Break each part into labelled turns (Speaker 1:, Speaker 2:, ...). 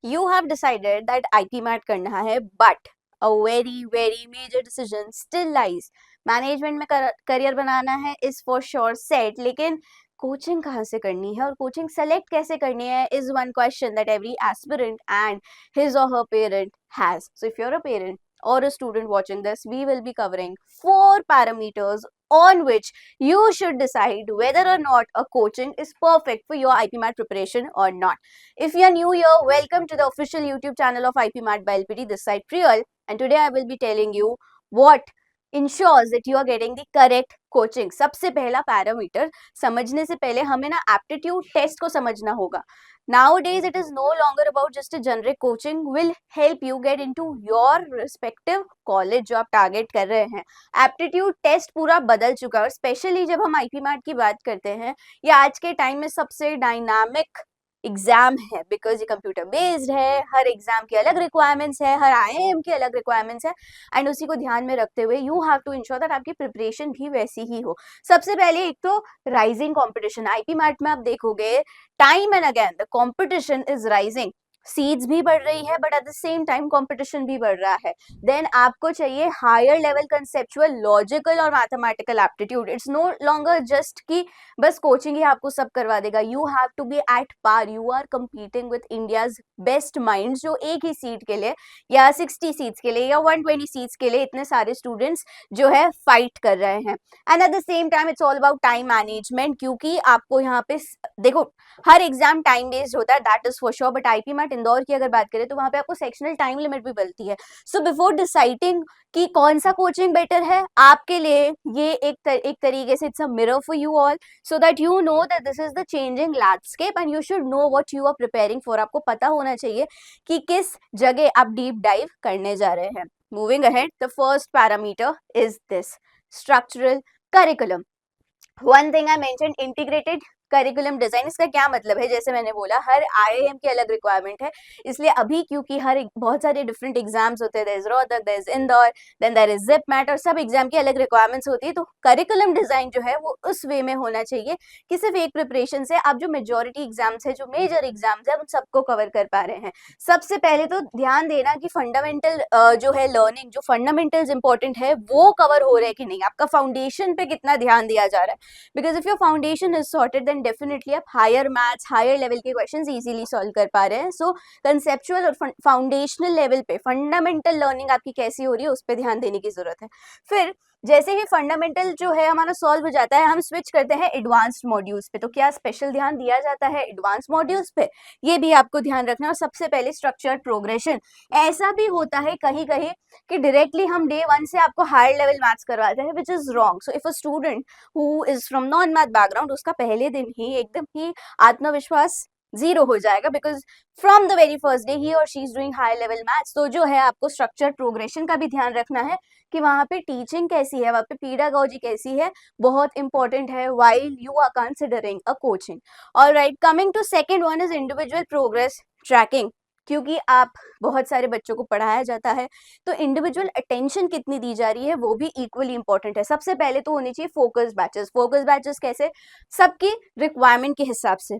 Speaker 1: You have decided that IP MAT करना है, but a very major decision still lies. Management में career बनाना है is for sure set, लेकिन coaching कहाँ से करनी है और कोचिंग सेलेक्ट कैसे करनी है is one question that every aspirant and his or her parent has. So if you're a parent or a student watching this, we will be covering 4 parameters on which you should decide whether or not a coaching is perfect for your IP MAT preparation or not. If you are new here, welcome to the official YouTube channel of IP MAT by LPT, this side Priyal, and today I will be telling you what ensures that you are getting the correct coaching. सबसे पहला parameter समझने से पहले हमें ना aptitude test को समझना होगा. Nowadays, it is no longer about just a generic coaching will help you get into your respective college जो आप टारगेट कर रहे हैं. एप्टीट्यूड टेस्ट पूरा बदल चुका है और स्पेशली जब हम आईपी मैट की बात करते हैं, ये आज के टाइम में सबसे डायनामिक एग्जाम है बिकॉज ये कंप्यूटर बेस्ड है. हर एग्जाम की अलग रिक्वायरमेंट्स है, हर आईआईएम की अलग रिक्वायरमेंट्स है, एंड उसी को ध्यान में रखते हुए you have to ensure that आपकी प्रिपरेशन भी वैसी ही हो. सबसे पहले एक तो राइजिंग कंपटीशन. आईपी मैट में आप देखोगे time and again the competition is rising. Seats भी बढ़ रही है but at the same time competition भी बढ़ रहा है. देन आपको चाहिए हायर लेवल कंसेप्चुअल, लॉजिकल और mathematical aptitude. It's no longer just कि बस कोचिंग ही आपको सब करवा देगा. You have to be at par. You are competing with India's best minds जो एक ही सीट के लिए या 60 सीट्स के लिए या 120 सीट्स के लिए इतने सारे स्टूडेंट्स जो है फाइट कर रहे हैं. And eight the same time it's all about time management, क्योंकि आपको यहाँ पे देखो हर एग्जाम टाइम बेस्ड होता है, that is for sure. But IPMAT Indore की अगर बात करें तो वहां पे आपको सेक्शनल टाइम लिमिट भी मिलती है. सो बिफोर डिसाइडिंग कि कौन सा कोचिंग बेटर है आपके लिए, ये एक तरीके से it's a mirror for you all, so that you know that this is the changing landscape and you should know what you are preparing for. आपको पता होना चाहिए कि किस जगह आप डीप डाइव करने जा रहे हैं. Moving ahead, the first parameter is this structural curriculum. One thing I mentioned, integrated curriculum design. इसका क्या मतलब है? जैसे मैंने बोला हर आईआईएम की अलग रिक्वायरमेंट है, इसलिए अभी क्योंकि बहुत सारे डिफरेंट एग्जाम्स होते हैं, there is Rohtak, there is Indore, then there is JIPMAT, और सब एग्जाम की अलग रिक्वायरमेंट्स होती है. तो करिकुलम डिजाइन जो है वो उस वे में होना चाहिए कि सिर्फ एक प्रिपरेशन से आप जो मेजोरिटी एग्जाम्स है, जो मेजर एग्जाम्स है, उन सबको कवर कर पा रहे हैं. सबसे पहले तो ध्यान देना कि फंडामेंटल जो है लर्निंग, जो फंडामेंटल्स इंपॉर्टेंट है वो कवर हो रहे हैं कि नहीं. आपका फाउंडेशन पे कितना ध्यान दिया जा रहा है. Because if your foundation is sorted then definitely आप हायर मैथ्स, हायर लेवल के क्वेश्चंस इजीली सॉल्व कर पा रहे हैं. सो कंसेप्चुअल और फाउंडेशनल लेवल पे फंडामेंटल लर्निंग आपकी कैसी हो रही है उस पर ध्यान देने की जरूरत है. फिर जैसे ही फंडामेंटल जो है हमारा सॉल्व हो जाता है, हम स्विच करते हैं एडवांस्ड मॉड्यूल्स पे. तो क्या स्पेशल ध्यान दिया जाता है एडवांस्ड मॉड्यूल्स पे? ये भी आपको ध्यान रखना. और सबसे पहले स्ट्रक्चर्ड प्रोग्रेशन. ऐसा भी होता है कहीं कहीं कि डायरेक्टली हम डे 1 से आपको हायर लेवल मैथ्स करवाते हैं, which is wrong. So if a student who is from non math background, उसका पहले दिन ही एकदम ही आत्मविश्वास जीरो हो जाएगा, because from the very first day ही और she is doing high level maths. तो जो है आपको स्ट्रक्चर्ड प्रोग्रेशन का भी ध्यान रखना है कि वहाँ पे टीचिंग कैसी है, वहाँ पे पीडागोजी कैसी है, बहुत इंपॉर्टेंट है while you are considering a coaching. Alright, coming to second one is individual progress tracking. क्योंकि आप बहुत सारे बच्चों को पढ़ाया जाता है तो इंडिविजुअल अटेंशन कितनी दी जा रही है वो भी इक्वली इंपॉर्टेंट है. सबसे पहले तो होनी चाहिए फोकस बैचेस. फोकस बैचेस कैसे? सबकी रिक्वायरमेंट के हिसाब से.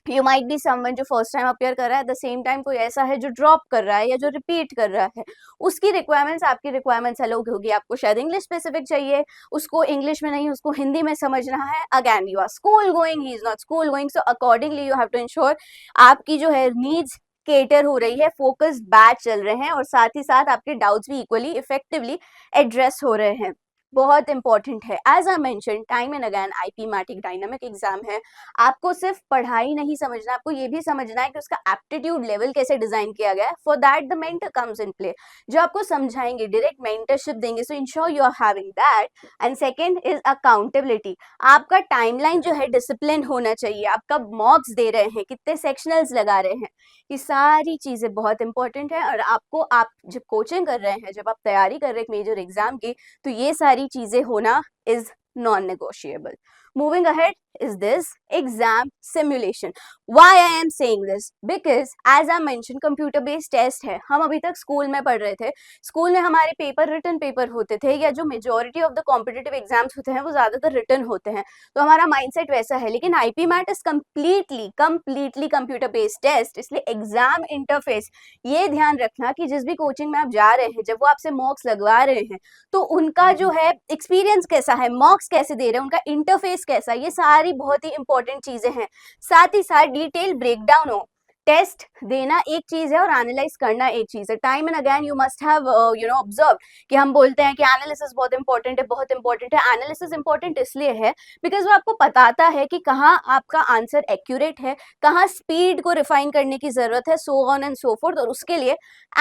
Speaker 1: यू माइट बी समवन जो फर्स्ट टाइम अपियर कर रहा है, एट द सेम टाइम कोई ऐसा है जो ड्रॉप कर रहा है या जो रिपीट कर रहा है. उसकी रिक्वायरमेंट्स आपकी रिक्वायरमेंट्स अलग होगी. आपको शायद इंग्लिश स्पेसिफिक चाहिए, उसको इंग्लिश में नहीं, उसको हिंदी में समझना है. Again you are school going, he is not school going. So accordingly you have to ensure आपकी जो है नीड्स केटर हो रही है, फोकस बैच चल रहे हैं और साथ ही साथ आपके डाउट्स भी इक्वली इफेक्टिवली एड्रेस हो रहे हैं. बहुत इंपॉर्टेंट है. As I mention time and again, IPMAT एक डायनामिक एग्जाम है. आपको सिर्फ पढ़ाई नहीं समझना, आपको ये भी समझना है कि उसका एप्टीट्यूड लेवल कैसे डिजाइन किया गया है. For that the mentor comes in play, जो आपको समझाएंगे, डायरेक्ट मेंटरशिप देंगे. So ensure you are having that. And second is accountability. आपका टाइमलाइन जो है डिसिप्लिन होना चाहिए. आप कब मॉक्स दे रहे हैं, कितने सेक्शनल्स लगा रहे हैं, ये सारी चीजें बहुत इंपॉर्टेंट है. और आपको, आप जब कोचिंग कर रहे हैं, जब आप तैयारी कर रहे हैं एक मेजर एग्जाम की, तो ये सारी चीजें होना is non negotiable. Moving ahead is this exam simulation. Why I am saying this? Because as I mentioned, computer based test है. हम अभी तक स्कूल में पढ़ रहे थे. स्कूल में हमारे पेपर रिटन पेपर होते थे, या जो majority of the competitive exams होते हैं वो ज्यादातर रिटन होते हैं. तो हमारा माइंडसेट वैसा है. लेकिन IPMAT is completely computer based test. इसलिए एग्जाम इंटरफेस, ये ध्यान रखना कि जिस भी कोचिंग में आप जा रहे हैं, जब वो आपसे मॉक्स लगवा रहे हैं, तो उनका जो है एक्सपीरियंस कैसा है, मॉक्स कैसे दे रहे हैं, उनका इंटरफेस कैसा है, ये सारी बहुत ही इंपॉर्टेंट चीजें हैं. साथ ही साथ डिटेल ब्रेकडाउन हो. टेस्ट देना एक चीज है और एनालाइज करना एक चीज है. Time and again you must have observe कि हम बोलते हैं कि एनालिसिस बहुत इंपॉर्टेंट है, बहुत इंपॉर्टेंट है. एनालिसिस इंपॉर्टेंट इसलिए है बिकॉज वो आपको बताता है कि कहाँ आपका आंसर एक्यूरेट है, कहाँ स्पीड को रिफाइन करने की जरूरत है, so on and so fourth. और उसके लिए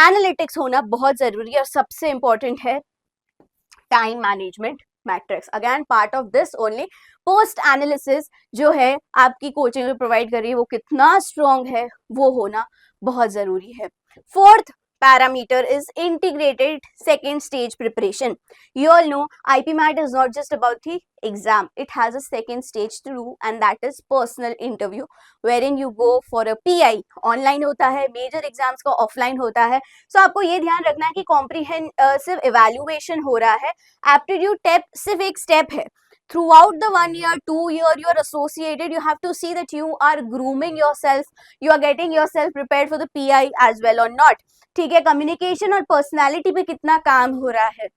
Speaker 1: एनालिटिक्स होना बहुत जरूरी है. और सबसे इंपॉर्टेंट है time management matrix. Again part of this only. Post analysis जो है आपकी कोचिंग में प्रोवाइड कर रही है, वो कितना स्ट्रॉन्ग है वो होना बहुत जरूरी है. Fourth parameter is integrated second stage preparation. You all know IPMAT is not just about the exam. It has a second stage too, and that is personal interview, wherein you go for a PI. Online होता है, major exams का offline होता है. So आपको ये ध्यान रखना है कि comprehensive evaluation हो रहा है. Aptitude test सिर्फ एक step है. Throughout the 1 year, 2 year, you are associated. You have to see that you are grooming yourself. You are getting yourself prepared for the PI as well or not. ठीक है. Communication और personality पे कितना काम हो रहा है.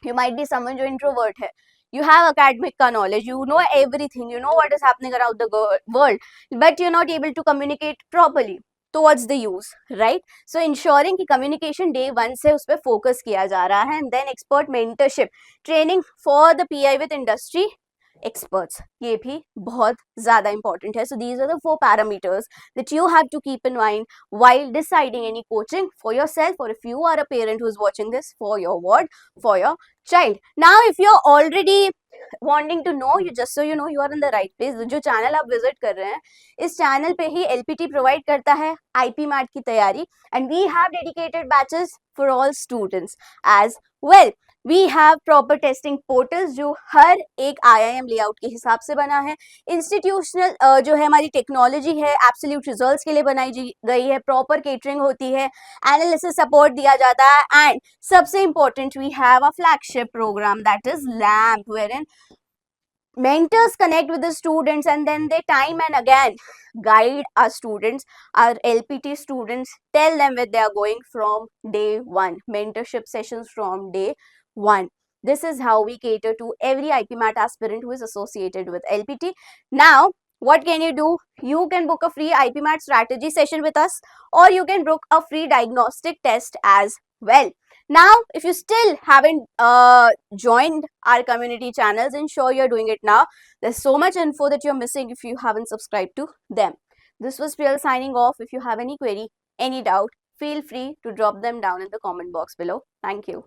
Speaker 1: यू माइट बी समवन जो इंट्रोवर्ट है. You have academic का knowledge, you know everything, you know what is happening around the world, but you're not able to communicate properly. तो what's the use, right? So ensuring कि communication day one से उस पर focus किया जा रहा है. And then expert mentorship, training for the PI with industry experts, ये भी बहुत ज़्यादा important है. So these are the 4 parameters that you have to keep in mind while deciding any coaching for yourself, or if you are a parent who is watching this, for your ward, for your child. Now if you're already wanting to know, you just so you know, you are in the right place. जो channel आप visit कर रहे हैं, इस channel पे ही LPT provide करता है IP MAT की तैयारी. And we have dedicated batches for all students as well. We have proper testing portals जो हर एक IIM लेआउट के हिसाब से बना है. इंस्टीट्यूशनल जो है हमारी टेक्नोलॉजी है, एब्सोल्यूट रिजल्ट्स के लिए बनाई गई है. प्रॉपर केटरिंग होती है, एनालिसिस सपोर्ट दिया जाता है. एंड सबसे important, we have a flagship program that is LAMP, wherein mentors connect with the students and then they time and again guide our students, our LPT students, tell them where they are going from day one. Mentorship sessions from day one. This is how we cater to every IPMAT aspirant who is associated with LPT. Now what can you do? You can book a free IPMAT strategy session with us, or you can book a free diagnostic test as well. Now, if you still haven't joined our community channels, ensure you're doing it now. There's so much info that you're missing if you haven't subscribed to them. This was Priyal signing off. If you have any query, any doubt, feel free to drop them down in the comment box below. Thank you.